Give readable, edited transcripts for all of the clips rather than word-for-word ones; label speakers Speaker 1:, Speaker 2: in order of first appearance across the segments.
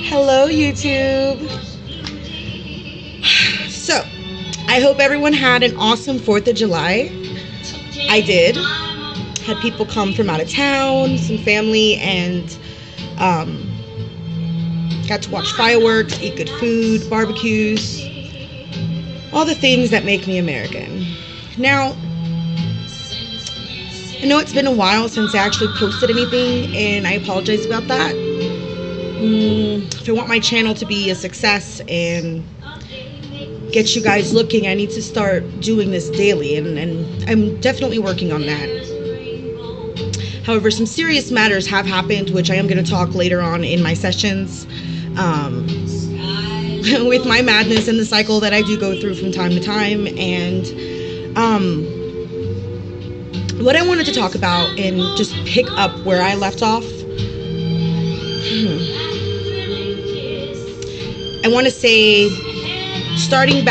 Speaker 1: Hello, YouTube. So, I hope everyone had an awesome 4th of July. I did. Had people come from out of town, some family, and got to watch fireworks, eat good food, barbecues, all the things that make me American. Now, I know it's been a while since I actually posted anything, and I apologize about that. If I want my channel to be a success and get you guys looking, I need to start doing this daily, and I'm definitely working on that. However, some serious matters have happened, which I am going to talk later on in my sessions, with my madness and the cycle that I do go through from time to time. And what I wanted to talk about and just pick up where I left off, I want to say starting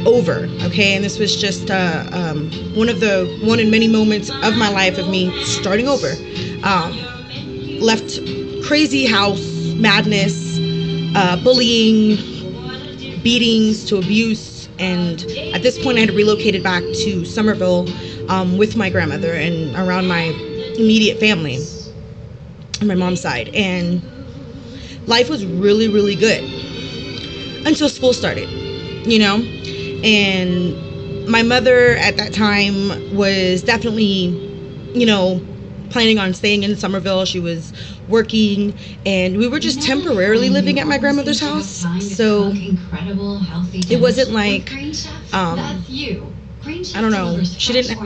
Speaker 1: over, okay? And this was just one in many moments of my life of me starting over. Left crazy house, madness, bullying, beatings to abuse, and at this point I had relocated back to Somerville with my grandmother and around my immediate family on my mom's side, and life was really, really good until school started, you know. And my mother at that time was definitely, you know, planning on staying in Somerville. She was working, and we were just temporarily living at my grandmother's house, so it wasn't like I don't know,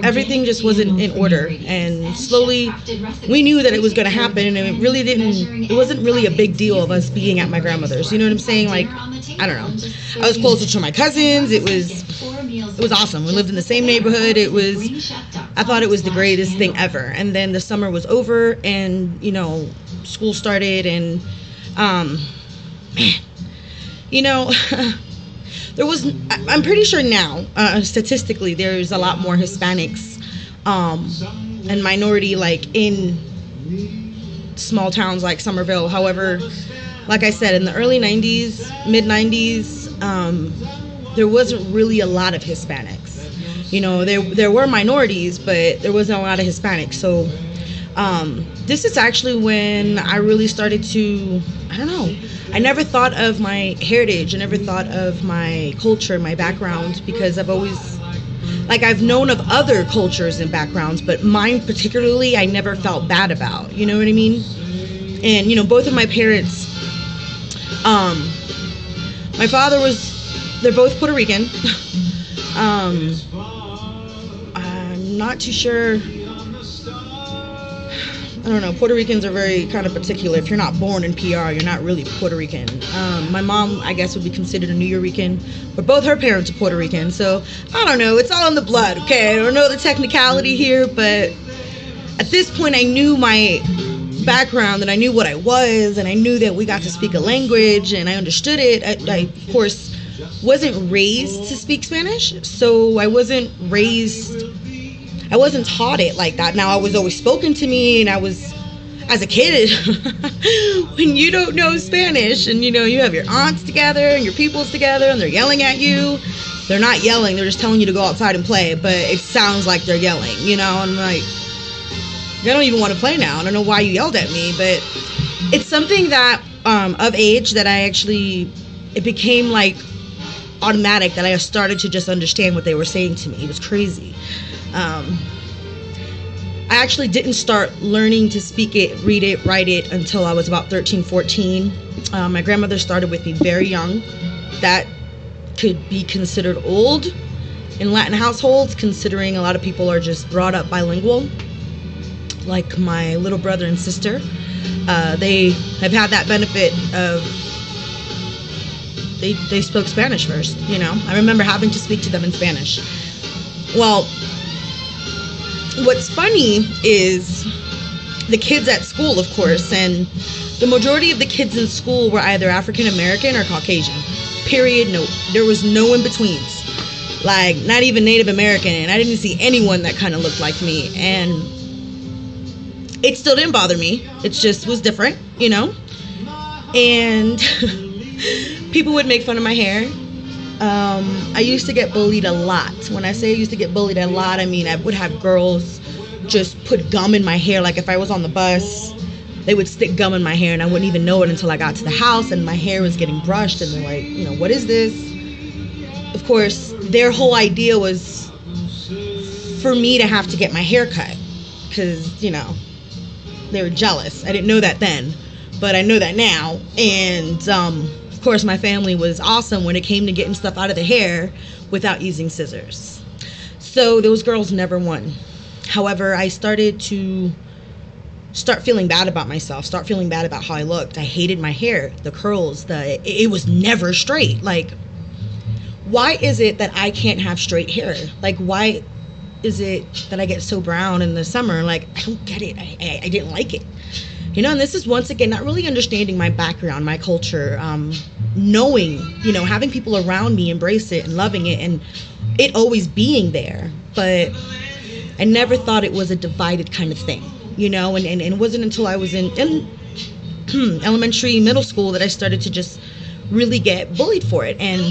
Speaker 1: everything just wasn't in order, and slowly we knew that it was going to happen, and it wasn't really a big deal of us being at my grandmother's, you know what I'm saying? Like, I don't know, I was closer to my cousins. It was awesome. We lived in the same neighborhood. I thought it was the greatest thing ever. And then the summer was over, and, you know, school started, and you know, I'm pretty sure now, statistically, there's a lot more Hispanics and minority, like, in small towns like Somerville. However, like I said, in the early 90s, mid 90s, there wasn't really a lot of Hispanics. You know, there were minorities, but there wasn't a lot of Hispanics. So this is actually when I really started to, I don't know, I never thought of my heritage. I never thought of my culture, my background, because I've always, like, I've known of other cultures and backgrounds, but mine particularly, I never felt bad about, you know what I mean? And, you know, both of my parents, my father they're both Puerto Rican. I'm not too sure. I don't know, Puerto Ricans are very kind of particular. If you're not born in PR, you're not really Puerto Rican. My mom, I guess, would be considered a New Yorican, but both her parents are Puerto Rican, so I don't know, it's all in the blood, okay? I don't know the technicality here, but at this point I knew my background, and I knew what I was, and I knew that we got to speak a language, and I understood it. I of course, wasn't raised to speak Spanish, so I wasn't taught it like that. Now, I was always spoken to me, and I was, as a kid, when you don't know Spanish, and, you know, you have your aunts together and your peoples together, and they're yelling at you. They're not yelling, they're just telling you to go outside and play, but it sounds like they're yelling, you know. And I'm like, I don't even want to play now. I don't know why you yelled at me, but it's something that, of age, that it became like automatic, that I started to just understand what they were saying to me. It was crazy. I actually didn't start learning to speak it, read it, write it until I was about 13, 14. My grandmother started with me very young. That could be considered old in Latin households, considering a lot of people are just brought up bilingual, like my little brother and sister. They have had that benefit of they spoke Spanish first, you know. I remember having to speak to them in Spanish. Well, what's funny is the kids at school, of course, and the majority of the kids in school were either African American or Caucasian. Period. No, there was no in betweens. Like, not even Native American, and I didn't see anyone that kind of looked like me. And it still didn't bother me. It just was different, you know. And people would make fun of my hair. I used to get bullied a lot. When I say I used to get bullied a lot, I mean I would have girls just put gum in my hair. Like if I was on the bus, they would stick gum in my hair and I wouldn't even know it until I got to the house and my hair was getting brushed and they're like, you know, what is this? Of course, their whole idea was for me to have to get my hair cut because, you know, they were jealous. I didn't know that then, but I know that now. And of course, my family was awesome when it came to getting stuff out of the hair without using scissors. So those girls never won. However, I started to feeling bad about myself, start feeling bad about how I looked. I hated my hair, the curls, it was never straight. Like, why is it that I can't have straight hair? Like, why is it that I get so brown in the summer? Like, I don't get it. I didn't like it. You know, and this is once again, not really understanding my background, my culture, knowing, you know, having people around me embrace it and loving it and it always being there. But I never thought it was a divided kind of thing, you know, and it wasn't until I was in elementary, middle school that I started to just really get bullied for it. And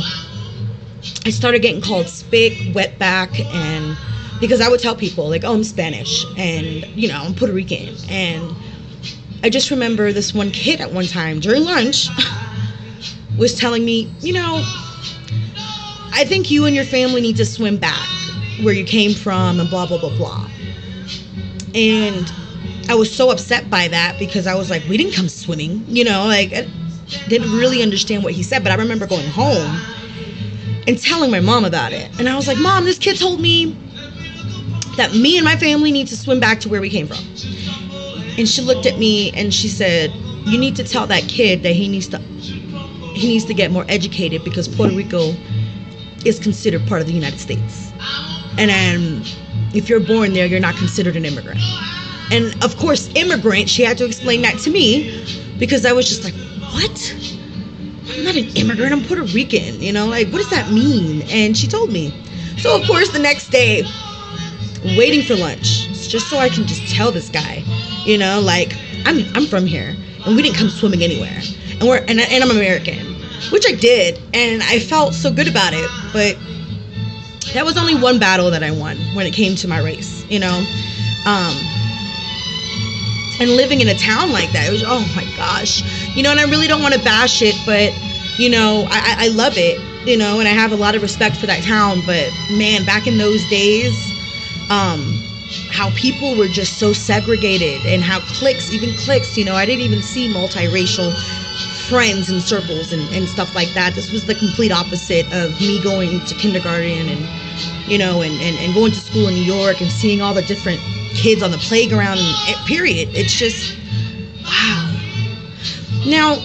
Speaker 1: I started getting called spick, wetback, and because I would tell people like, oh, I'm Spanish and, you know, I'm Puerto Rican. And I just remember this one kid at one time during lunch was telling me, you know, I think you and your family need to swim back where you came from and blah, blah, blah, blah. And I was so upset by that because I was like, we didn't come swimming, you know, like I didn't really understand what he said. But I remember going home and telling my mom about it. And I was like, Mom, this kid told me that me and my family need to swim back to where we came from. And she looked at me and she said, you need to tell that kid that he needs to get more educated because Puerto Rico is considered part of the United States. And if you're born there, you're not considered an immigrant. And of course, immigrant, she had to explain that to me because I was just like, what? I'm not an immigrant, I'm Puerto Rican, you know, like, what does that mean? And she told me. So of course, the next day, waiting for lunch, just so I can just tell this guy, you know, like, I'm from here, and we didn't come swimming anywhere, and I'm American, which I did, and I felt so good about it. But that was only one battle that I won when it came to my race, you know. And living in a town like that, it was, oh my gosh, you know, and I really don't want to bash it, but, you know, I love it, you know, and I have a lot of respect for that town. But man, back in those days, how people were just so segregated and how cliques, you know, I didn't even see multiracial friends and circles and stuff like that. This was the complete opposite of me going to kindergarten and, you know, and going to school in New York and seeing all the different kids on the playground and period. It's just, wow. Now,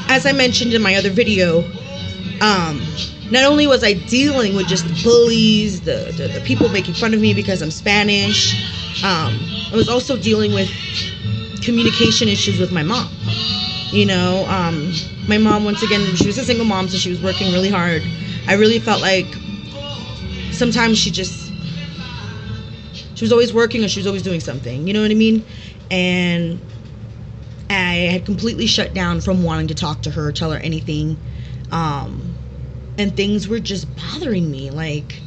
Speaker 1: as I mentioned in my other video, not only was I dealing with just the bullies, the people making fun of me because I'm Spanish, I was also dealing with communication issues with my mom. You know, my mom, once again, she was a single mom, so she was working really hard. I really felt like sometimes she was always working or she was always doing something, you know what I mean? And I had completely shut down from wanting to talk to her, tell her anything. And things were just bothering me. Like,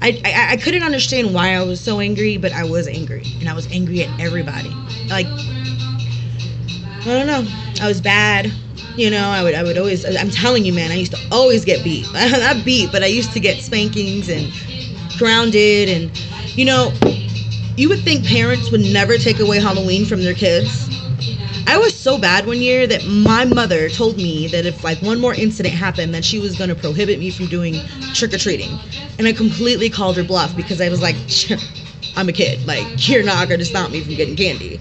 Speaker 1: I couldn't understand why I was so angry, but I was angry. And I was angry at everybody. Like, I don't know. I was bad. You know, I would always, I'm telling you, man, I used to always get beat. Not beat, but I used to get spankings and grounded. And, you know, you would think parents would never take away Halloween from their kids. I was so bad one year that my mother told me that if like one more incident happened, that she was going to prohibit me from doing trick-or-treating. And I completely called her bluff because I was like, I'm a kid. Like, you're not going to stop me from getting candy.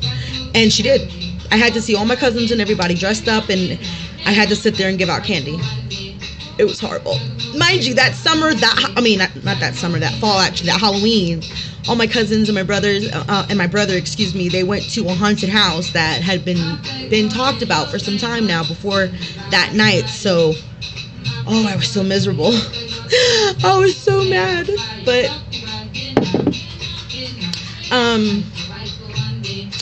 Speaker 1: And she did. I had to see all my cousins and everybody dressed up, and I had to sit there and give out candy. It was horrible. Mind you, that summer, not that summer, that fall, actually, that Halloween, all my cousins and my brothers, and my brother, excuse me, they went to a haunted house that had been talked about for some time now before that night. So, oh, I was so miserable. I was so mad. But,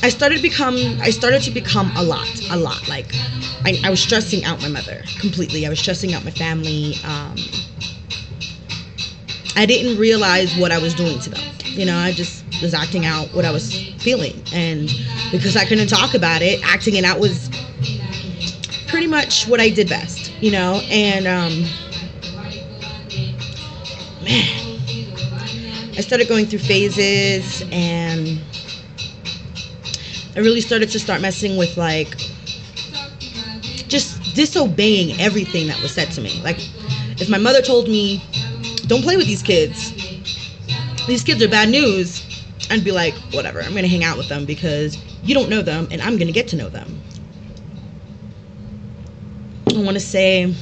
Speaker 1: I started to become a lot. Like, I was stressing out my mother completely. I was stressing out my family. I didn't realize what I was doing to them. You know, I just was acting out what I was feeling. And because I couldn't talk about it, acting it out was pretty much what I did best, you know. And, man, I started going through phases, and I really started to messing with, like, just disobeying everything that was said to me. Like, if my mother told me, don't play with these kids are bad news, I'd be like, whatever, I'm gonna hang out with them because you don't know them and I'm gonna get to know them. I want to say,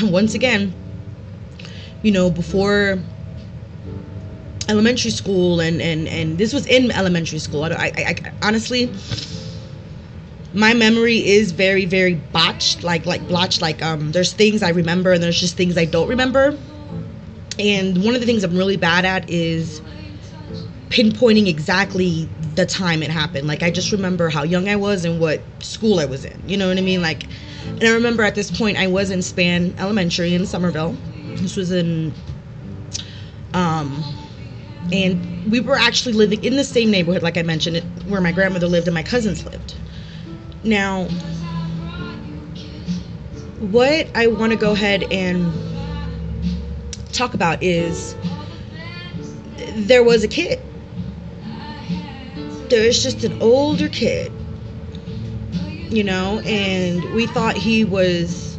Speaker 1: once again, you know, before elementary school, and this was in elementary school. I honestly, my memory is very, very botched, like blotched. Like, there's things I remember and there's just things I don't remember. And one of the things I'm really bad at is pinpointing exactly the time it happened. Like, I just remember how young I was and what school I was in. You know what I mean? Like, and I remember at this point I was in Span Elementary in Somerville. This was in, and we were actually living in the same neighborhood, like I mentioned, where my grandmother lived and my cousins lived. Now, what I want to go ahead and talk about is there was a kid. There was just an older kid, you know, and we thought he was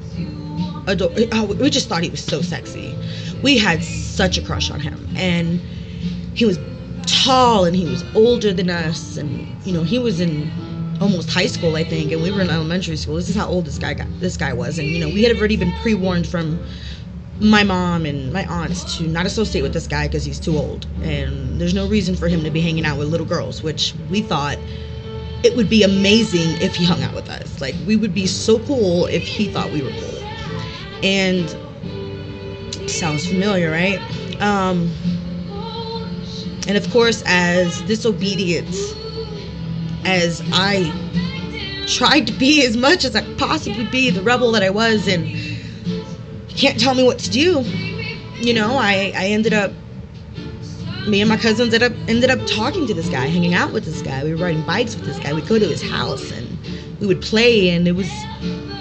Speaker 1: we just thought he was so sexy. We had such a crush on him, and he was tall and he was older than us, and you know, he was in almost high school, I think, and we were in elementary school. This is how old this guy was. And you know, we had already been pre-warned from my mom and my aunts to not associate with this guy because he's too old, and there's no reason for him to be hanging out with little girls, which we thought it would be amazing if he hung out with us. Like, we would be so cool if he thought we were cool. And sounds familiar, right? And of course, as disobedient as I tried to be, as much as I could possibly be, the rebel that I was, and can't tell me what to do, you know, I ended up, me and my cousins ended up talking to this guy, hanging out with this guy. We were riding bikes with this guy. We'd go to his house and we would play, and it was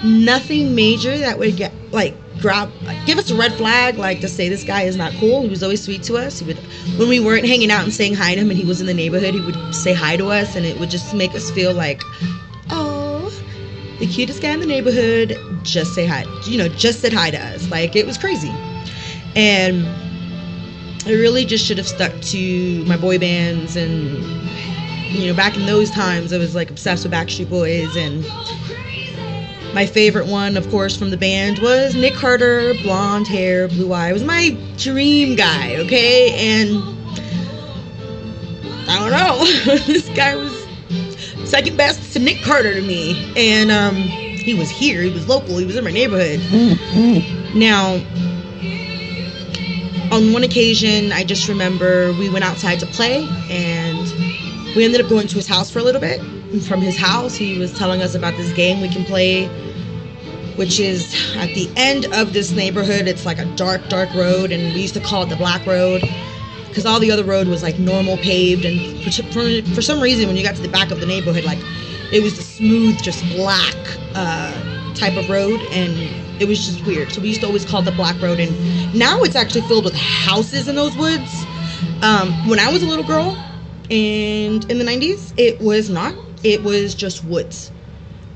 Speaker 1: nothing major that would give us a red flag, like to say this guy is not cool. He was always sweet to us. He would, when we weren't hanging out and saying hi to him and he was in the neighborhood, he would say hi to us, and it would just make us feel like, oh, the cutest guy in the neighborhood just say hi, you know, just said hi to us. Like, it was crazy. And I really just should have stuck to my boy bands. And you know, back in those times, I was like obsessed with Backstreet Boys, and my favorite one, of course, from the band was Nick Carter, blonde hair, blue eye. It was my dream guy, okay? And I don't know, this guy was second best to Nick Carter to me. And he was here, he was local, he was in my neighborhood. Now, on one occasion, I just remember we went outside to play, and we ended up going to his house for a little bit. And from his house, he was telling us about this game we can play, which is at the end of this neighborhood. It's like a dark, dark road, and we used to call it the Black Road because all the other road was like normal paved, and for some reason, when you got to the back of the neighborhood, like, it was the smooth, just black type of road, and it was just weird. So we used to always call it the Black Road, and now it's actually filled with houses in those woods. When I was a little girl, and in the 90s, it was not. It was just woods,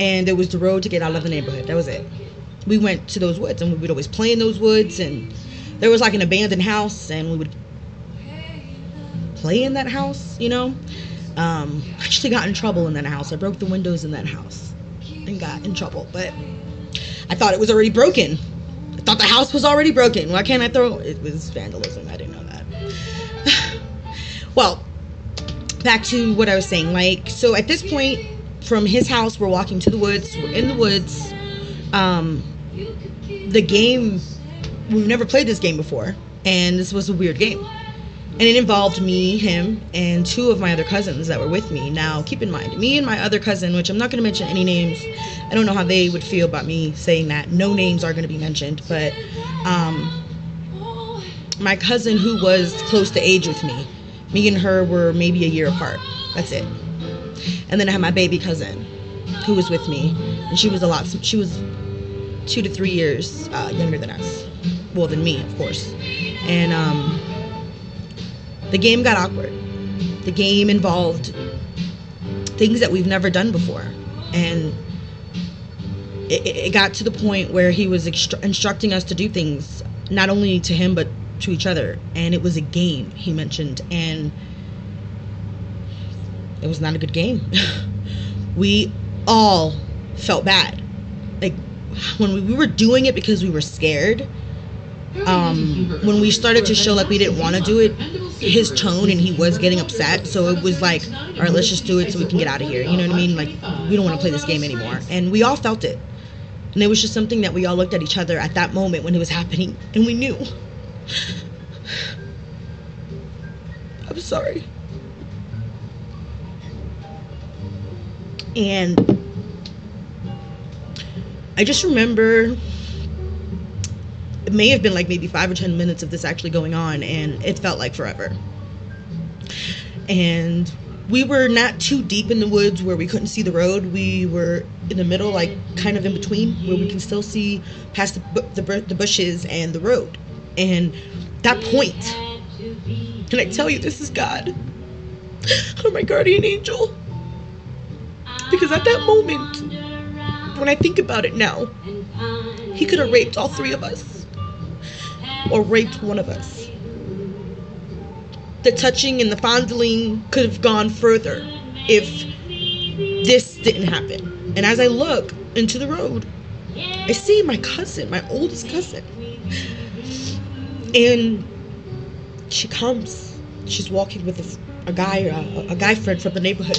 Speaker 1: and there was the road to get out of the neighborhood. That was it. We went to those woods, and we would always play in those woods, and there was like an abandoned house, and we would play in that house, you know. Actually got in trouble in that house. I broke the windows in that house and got in trouble, but I thought it was already broken. I thought the house was already broken. Why can't I throw it? It was vandalism. I didn't know that. Well, back to what I was saying. Like, so at this point, from his house, we're walking to the woods. We're in the woods. The game, we've never played this game before, and this was a weird game. And it involved me, him, and 2 of my other cousins that were with me. Now, keep in mind, me and my other cousin, which I'm not going to mention any names. I don't know how they would feel about me saying that. No names are going to be mentioned. But my cousin who was close to age with me and her were maybe a year apart. That's it. And then I had my baby cousin who was with me. And she was 2 to 3 years younger than us. Well, than me, of course. And the game got awkward. The game involved things that we've never done before. And it got to the point where he was instructing us to do things, not only to him, but to each other. And it was a game, he mentioned. And it was not a good game. We all felt bad. Like, when we were doing it because we were scared. When we started to show like we didn't want to do it, his tone, and he was getting upset, so it was like, all right, let's just do it so we can get out of here, you know what I mean? Like, we don't want to play this game anymore. And we all felt it, and it was just something that we all looked at each other at that moment when it was happening, and we knew. I'm sorry. And I just remember it may have been like maybe 5 or 10 minutes of this actually going on, and it felt like forever. And we were not too deep in the woods where we couldn't see the road. We were in the middle, like kind of in between, where we can still see past the bushes and the road. And that point, can I tell you, this is God, or my guardian angel? Because at that moment, when I think about it now, he could have raped all 3 of us. Or raped one of us. The touching and the fondling could have gone further if this didn't happen. And as I look into the road, I see my cousin, my oldest cousin. And she comes. She's walking with a guy friend from the neighborhood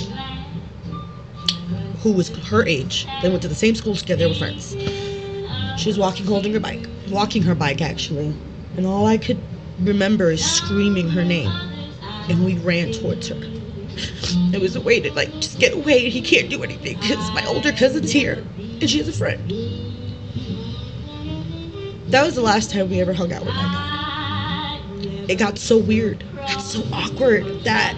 Speaker 1: who was her age. They went to the same school together, they were friends. She was walking her bike actually. And all I could remember is screaming her name. And we ran towards her. It was a way to, like, just get away. He can't do anything because my older cousin's here. And she has a friend. That was the last time we ever hung out with my God. It got so weird. It got so awkward that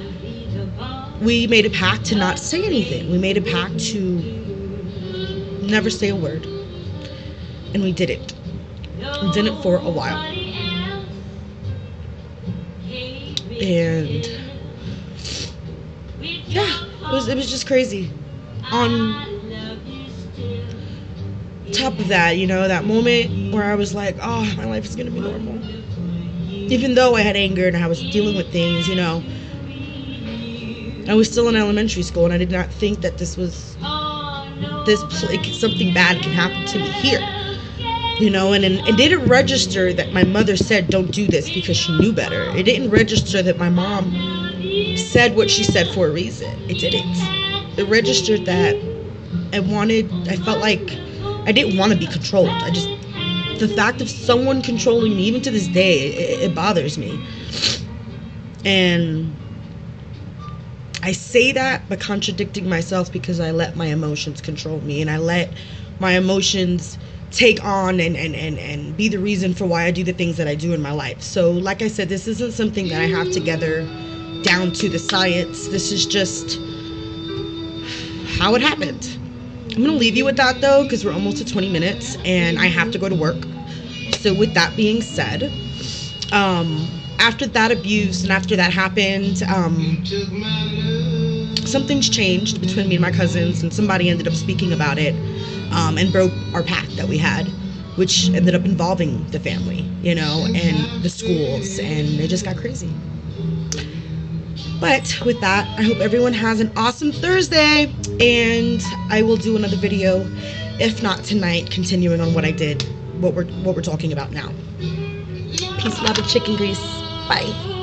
Speaker 1: we made a pact to not say anything. We made a pact to never say a word. And we did it. We did it for a while. And yeah, it was just crazy. On top of that, you know, that moment where I was like, oh, my life is gonna be normal. Even though I had anger and I was dealing with things, you know, I was still in elementary school, and I did not think that something bad can happen to me here. You know, and it didn't register that my mother said don't do this because she knew better. It didn't register that my mom said what she said for a reason. It didn't. It registered that I felt like I didn't want to be controlled. The fact of someone controlling me, even to this day, it bothers me. And I say that by contradicting myself because I let my emotions control me, and I let my emotions take on and be the reason for why I do the things that I do in my life. So like I said, this isn't something that I have together down to the science. This is just how it happened. I'm gonna leave you with that though, because we're almost at 20 minutes and I have to go to work. So with that being said, after that abuse and after that happened, something's changed between me and my cousins, and somebody ended up speaking about it, and broke our pact that we had, which ended up involving the family, you know, and the schools, and it just got crazy. But with that, I hope everyone has an awesome Thursday, and I will do another video, if not tonight, continuing on what I did, what we're talking about now. Peace, love, and chicken grease. Bye.